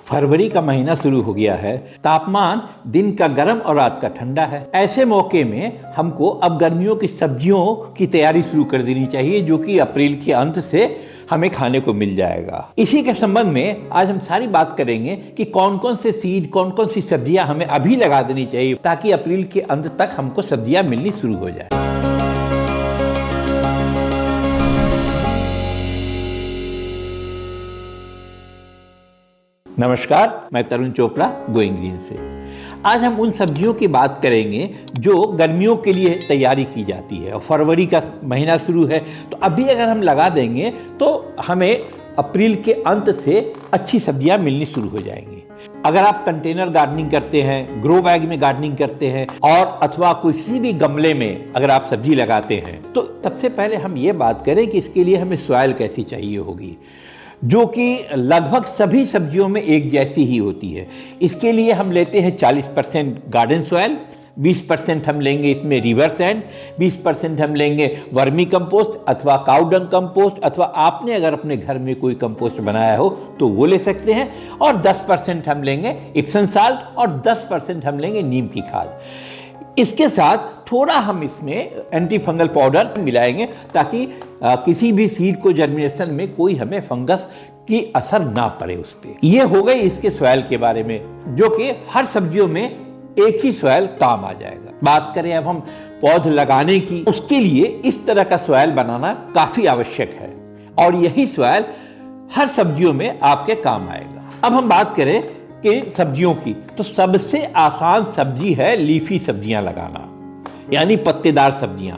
फरवरी का महीना शुरू हो गया है। तापमान दिन का गर्म और रात का ठंडा है। ऐसे मौके में हमको अब गर्मियों की सब्जियों की तैयारी शुरू कर देनी चाहिए, जो कि अप्रैल के अंत से हमें खाने को मिल जाएगा। इसी के संबंध में आज हम सारी बात करेंगे कि कौन कौन से सीड, कौन कौन सी सब्जियां हमें अभी लगा देनी चाहिए ताकि अप्रैल के अंत तक हमको सब्जियां मिलनी शुरू हो जाए। नमस्कार, मैं तरुण चोपड़ा गोइंग ग्रीन से। आज हम उन सब्जियों की बात करेंगे जो गर्मियों के लिए तैयारी की जाती है और फरवरी का महीना शुरू है, तो अभी अगर हम लगा देंगे तो हमें अप्रैल के अंत से अच्छी सब्जियां मिलनी शुरू हो जाएंगी। अगर आप कंटेनर गार्डनिंग करते हैं, ग्रो बैग में गार्डनिंग करते हैं और अथवा किसी भी गमले में अगर आप सब्जी लगाते हैं, तो सबसे पहले हम ये बात करें कि इसके लिए हमें सॉइल कैसी चाहिए होगी, जो कि लगभग सभी सब्जियों में एक जैसी ही होती है। इसके लिए हम लेते हैं 40% गार्डन सॉइल, 20% हम लेंगे इसमें रिवर सैंड, 20% हम लेंगे वर्मी कंपोस्ट अथवा काउडंग कंपोस्ट, अथवा आपने अगर अपने घर में कोई कंपोस्ट बनाया हो तो वो ले सकते हैं, और 10% हम लेंगे इप्सम साल्ट और 10% हम लेंगे नीम की खाद। इसके साथ थोड़ा हम इसमें एंटी फंगल पाउडर मिलाएंगे ताकि किसी भी सीड को जर्मिनेशन में कोई हमें फंगस की असर ना पड़े उस पर। ये हो गई इसके सॉइल के बारे में, जो कि हर सब्जियों में एक ही सॉइल काम आ जाएगा। बात करें अब हम पौध लगाने की, उसके लिए इस तरह का सॉइल बनाना काफी आवश्यक है और यही सॉइल हर सब्जियों में आपके काम आएगा। अब हम बात करें कि सब्जियों की, तो सबसे आसान सब्जी है लीफी सब्जियां लगाना, यानी पत्तेदार सब्जियां।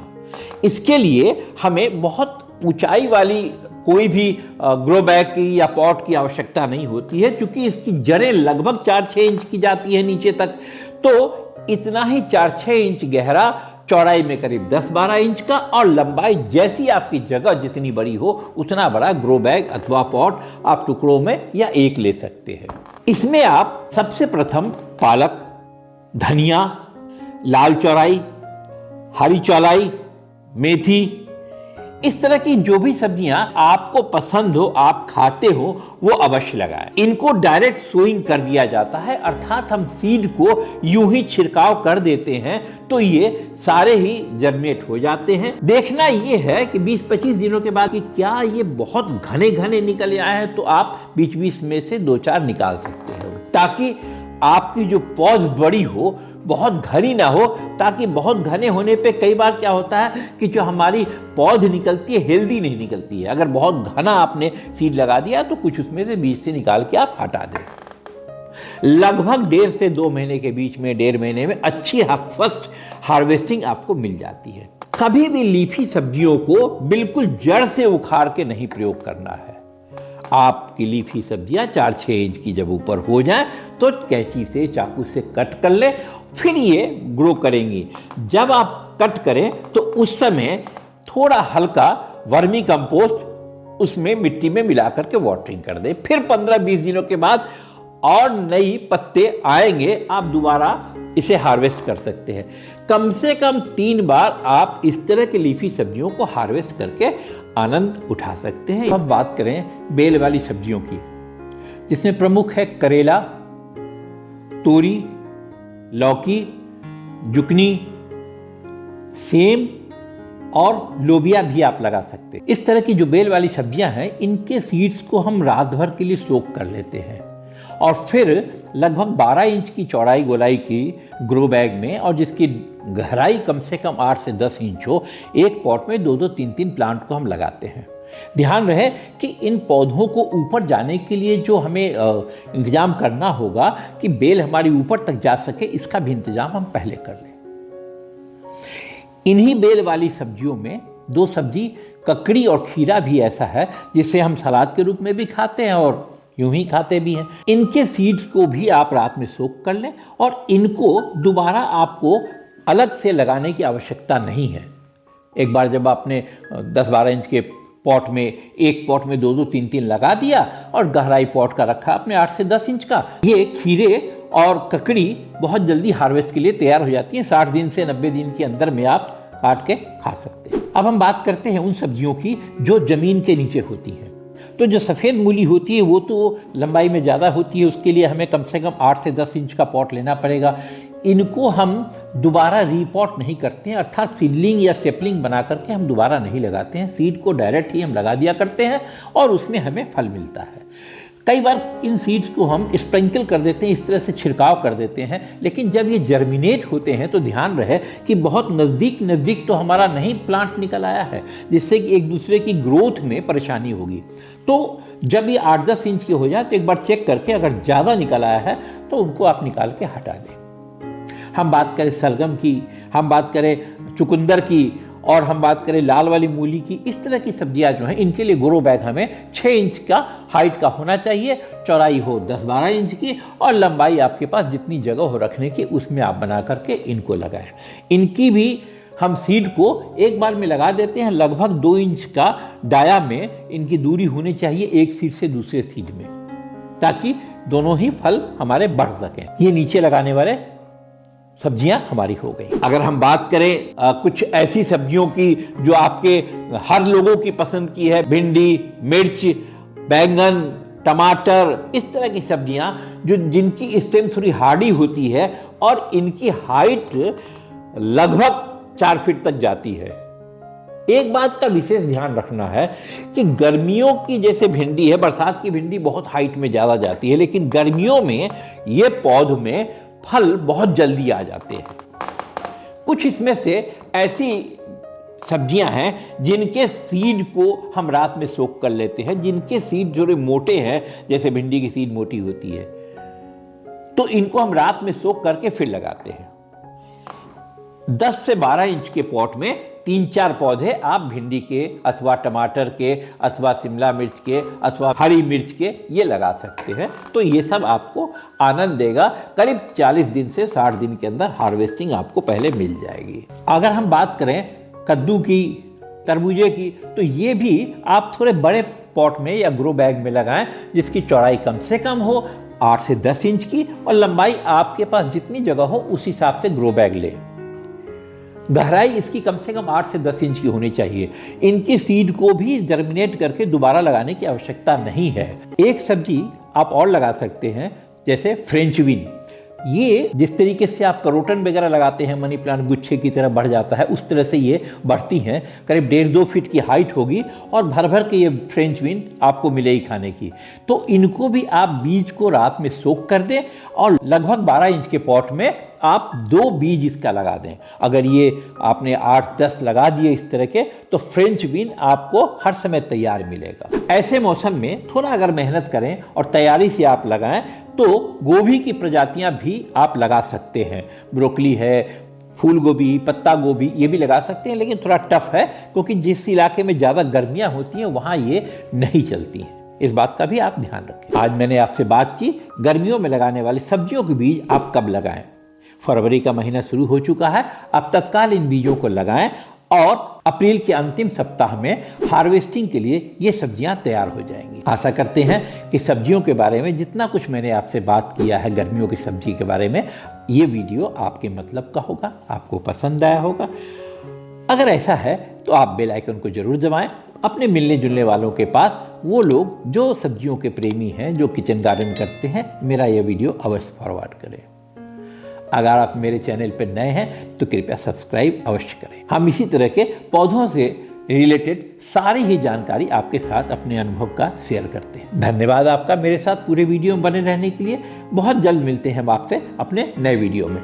इसके लिए हमें बहुत ऊंचाई वाली कोई भी ग्रो बैग की या पॉट की आवश्यकता नहीं होती है, क्योंकि इसकी जड़ें लगभग 4-6 इंच की जाती है नीचे तक। तो इतना ही 4-6 इंच गहरा, चौड़ाई में करीब 10-12 इंच का, और लंबाई जैसी आपकी जगह जितनी बड़ी हो उतना बड़ा ग्रो बैग अथवा पॉट आप टुकड़ों में या एक ले सकते हैं। इसमें आप सबसे प्रथम पालक, धनिया, लाल चौलाई, हरी चौलाई, मेथी, इस तरह की जो भी सब्जियां आपको पसंद हो, आप खाते हो, वो अवश्य लगाएं। इनको डायरेक्ट सोइंग कर दिया जाता है, अर्थात हम सीड को यूं ही छिड़काव कर देते हैं तो ये सारे ही जर्मिनेट हो जाते हैं। देखना ये है कि 20-25 दिनों के बाद कि क्या ये बहुत घने घने निकल आए हैं, तो आप बीच बीच में से 2-4 निकाल सकते हो, ताकि आपकी जो पौध बड़ी हो, बहुत घनी ना हो, ताकि बहुत घने होने पे कई बार क्या होता है कि जो हमारी पौध निकलती है हेल्दी नहीं निकलती है। अगर बहुत घना आपने सीड लगा दिया तो कुछ उसमें से बीज से निकाल के आप हटा दें। लगभग 1.5 से 2 महीने के बीच में, 1.5 महीने में अच्छी फर्स्ट हार्वेस्टिंग आपको मिल जाती है। कभी भी लीफी सब्जियों को बिल्कुल जड़ से उखाड़ के नहीं प्रयोग करना है। आपकी लीफी सब्जियां 4-6 इंच की जब ऊपर हो जाए तो कैंची से, चाकू से कट कर ले, फिर ये ग्रो करेंगी। जब आप कट करें तो उस समय थोड़ा हल्का वर्मी कंपोस्ट उसमें मिट्टी में मिला करके वाटरिंग कर दें। फिर 15-20 दिनों के बाद और नई पत्ते आएंगे, आप दोबारा इसे हार्वेस्ट कर सकते हैं। कम से कम 3 बार आप इस तरह की लीफी सब्जियों को हार्वेस्ट करके आनंद उठा सकते हैं। अब बात करें बेल वाली सब्जियों की, जिसमें प्रमुख है करेला, तोरी, लौकी, जुकनी, सेम और लोबिया भी आप लगा सकते हैं। इस तरह की जो बेल वाली सब्जियां हैं, इनके सीड्स को हम रात भर के लिए सोक कर लेते हैं और फिर लगभग 12 इंच की चौड़ाई गोलाई की ग्रो बैग में, और जिसकी गहराई कम से कम 8 से 10 इंच हो, एक पॉट में 2-2, 3-3 प्लांट को हम लगाते हैं। ध्यान रहे कि इन पौधों को ऊपर जाने के लिए जो हमें इंतजाम करना होगा कि बेल हमारी ऊपर तक जा सके, इसका भी इंतजाम हम पहले कर लें। इन्हीं बेल वाली सब्जियों में 2 सब्जी ककड़ी और खीरा भी ऐसा है जिसे हम सलाद के रूप में भी खाते हैं और यूं ही खाते भी हैं। इनके सीड्स को भी आप रात में सोक कर लें और इनको दोबारा आपको अलग से लगाने की आवश्यकता नहीं है। एक बार जब आपने 10-12 इंच के पॉट में, एक पॉट में 2-2, 3-3 लगा दिया और गहराई पॉट का रखा आपने 8 से 10 इंच का, ये खीरे और ककड़ी बहुत जल्दी हार्वेस्ट के लिए तैयार हो जाती हैं। 60 दिन से 90 दिन के अंदर में आप काट के खा सकते हैं। अब हम बात करते हैं उन सब्जियों की जो जमीन के नीचे होती हैं। तो जो सफ़ेद मूली होती है वो तो लंबाई में ज़्यादा होती है, उसके लिए हमें कम से कम 8 से 10 इंच का पॉट लेना पड़ेगा। इनको हम दोबारा रीपॉट नहीं करते हैं, अर्थात सीडलिंग या सेपलिंग बना करके हम दोबारा नहीं लगाते हैं। सीड को डायरेक्ट ही हम लगा दिया करते हैं और उसमें हमें फल मिलता है। कई बार इन सीड्स को हम स्प्रिंकल कर देते हैं, इस तरह से छिड़काव कर देते हैं, लेकिन जब ये जर्मिनेट होते हैं तो ध्यान रहे कि बहुत नज़दीक तो हमारा नहीं प्लांट निकल आया है, जिससे कि एक दूसरे की ग्रोथ में परेशानी होगी। तो जब ये 8-10 इंच के हो जाए तो एक बार चेक करके अगर ज़्यादा निकल आया है तो उनको आप निकाल के हटा दें। हम बात करें सलगम की, हम बात करें चुकंदर की और हम बात करें लाल वाली मूली की, इस तरह की सब्जियां जो हैं इनके लिए ग्रो बैग हमें 6 इंच का हाइट का होना चाहिए, चौड़ाई हो 10-12 इंच की और लंबाई आपके पास जितनी जगह हो रखने की उसमें आप बना करके इनको लगाएं। इनकी भी हम सीड को एक बार में लगा देते हैं, लगभग 2 इंच का डाया में इनकी दूरी होनी चाहिए एक सीड से दूसरे सीड में, ताकि दोनों ही फल हमारे बढ़ सकें। ये नीचे लगाने वाले सब्जियां हमारी हो गई। अगर हम बात करें कुछ ऐसी सब्जियों की जो आपके हर लोगों की पसंद की है, भिंडी, मिर्च, बैंगन, टमाटर, इस तरह की सब्जियां जिनकी स्टेम थोड़ी हार्डी होती है और इनकी हाइट लगभग 4 फीट तक जाती है। एक बात का विशेष ध्यान रखना है कि गर्मियों की जैसे भिंडी है, बरसात की भिंडी बहुत हाइट में ज़्यादा जाती है, लेकिन गर्मियों में ये पौध में फल बहुत जल्दी आ जाते हैं। कुछ इसमें से ऐसी सब्जियां हैं जिनके सीड को हम रात में सोख कर लेते हैं, जिनके सीड थोड़े मोटे हैं, जैसे भिंडी की सीड मोटी होती है, तो इनको हम रात में सोख करके फिर लगाते हैं। 10 से 12 इंच के पॉट में 3-4 पौधे आप भिंडी के अथवा टमाटर के अथवा शिमला मिर्च के अथवा हरी मिर्च के ये लगा सकते हैं। तो ये सब आपको आनंद देगा। करीब 40 दिन से 60 दिन के अंदर हार्वेस्टिंग आपको पहले मिल जाएगी। अगर हम बात करें कद्दू की, तरबूजे की, तो ये भी आप थोड़े बड़े पॉट में या ग्रो बैग में लगाएं, जिसकी चौड़ाई कम से कम हो 8 से 10 इंच की और लंबाई आपके पास जितनी जगह हो उस हिसाब से ग्रो बैग लें। गहराई इसकी कम से कम 8 से 10 इंच की होनी चाहिए। इनकी सीड को भी जर्मिनेट करके दोबारा लगाने की आवश्यकता नहीं है। एक सब्जी आप और लगा सकते हैं, जैसे फ्रेंच बीन। ये जिस तरीके से आप करोटन वगैरह लगाते हैं, मनी प्लांट गुच्छे की तरह बढ़ जाता है, उस तरह से ये बढ़ती हैं। करीब 1.5-2 फीट की हाइट होगी और भर भर के ये फ्रेंच बीन आपको मिलेगी खाने की। तो इनको भी आप बीज को रात में सोख कर दें और लगभग 12 इंच के पॉट में आप 2 बीज इसका लगा दें। अगर ये आपने 8-10 लगा दिए इस तरह के, तो फ्रेंच बीन आपको हर समय तैयार मिलेगा। ऐसे मौसम में थोड़ा अगर मेहनत करें और तैयारी से आप लगाएं तो गोभी की प्रजातियां भी आप लगा सकते हैं। ब्रोकली है, फूल गोभी, पत्ता गोभी, ये भी लगा सकते हैं, लेकिन थोड़ा टफ है क्योंकि जिस इलाके में ज़्यादा गर्मियां होती हैं वहाँ ये नहीं चलती हैं। इस बात का भी आप ध्यान रखें। आज मैंने आपसे बात की गर्मियों में लगाने वाली सब्जियों के बीज आप कब लगाएं। फरवरी का महीना शुरू हो चुका है, अब तत्काल इन बीजों को लगाएं और अप्रैल के अंतिम सप्ताह में हार्वेस्टिंग के लिए ये सब्जियां तैयार हो जाएंगी। आशा करते हैं कि सब्जियों के बारे में जितना कुछ मैंने आपसे बात किया है गर्मियों की सब्जी के बारे में, ये वीडियो आपके मतलब का होगा, आपको पसंद आया होगा। अगर ऐसा है तो आप बेल आइकन को जरूर दबाएं। अपने मिलने जुलने वालों के पास, वो लोग जो सब्जियों के प्रेमी हैं, जो किचन गार्डन करते हैं, मेरा यह वीडियो अवश्य फॉरवर्ड करें। अगर आप मेरे चैनल पर नए हैं तो कृपया सब्सक्राइब अवश्य करें। हम इसी तरह के पौधों से रिलेटेड सारी ही जानकारी आपके साथ अपने अनुभव का शेयर करते हैं। धन्यवाद आपका मेरे साथ पूरे वीडियो में बने रहने के लिए। बहुत जल्द मिलते हैं हम आपसे अपने नए वीडियो में।